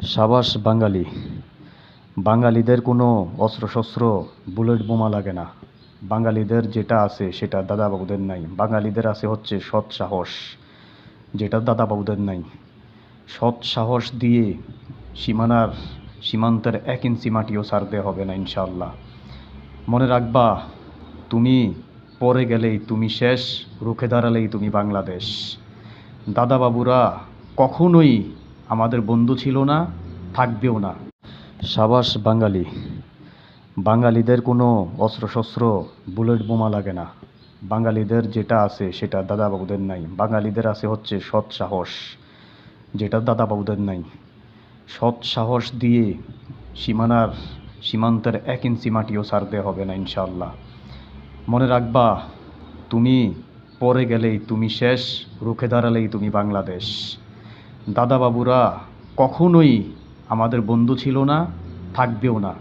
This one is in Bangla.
সাবাস বাঙালি। বাঙালিদের কোনো অস্ত্রশস্ত্র বুলেট বোমা লাগে না। বাঙালিদের যেটা আছে সেটা দাদাবাবুদের নাই। বাঙালিদের আছে হচ্ছে সৎ সাহস, যেটা দাদাবাবুদের নাই। সৎ সাহস দিয়ে সীমান্তের 1 ইঞ্চি মাটিও ছাড়তে হবে না ইনশাআল্লাহ। মনে রাখবা, তুমি পড়ে গেলেই তুমি শেষ, রুখে দাঁড়ালেই তুমি বাংলাদেশ। দাদাবাবুরা কখনোই আমাদের বন্ধু ছিল না, থাকবেও না। সাবাস বাঙালি। বাঙালিদের কোনো অস্ত্রশস্ত্র বুলেট বোমা লাগে না। বাঙালিদের যেটা আছে সেটা দাদাবাবুদের নাই। বাঙালিদের আছে হচ্ছে সৎ সাহস, যেটা দাদাবাবুদের নাই। সৎ সাহস দিয়ে সীমান্তের 1 ইঞ্চি মাটিও ছাড়তে হবে না ইনশাআল্লাহ। মনে রাখবা, তুমি পড়ে গেলেই তুমি শেষ, রুখে দাঁড়ালেই তুমি বাংলাদেশ। দাদাবাবুরা কখনোই আমাদের বন্ধু ছিল না, থাকবেও না।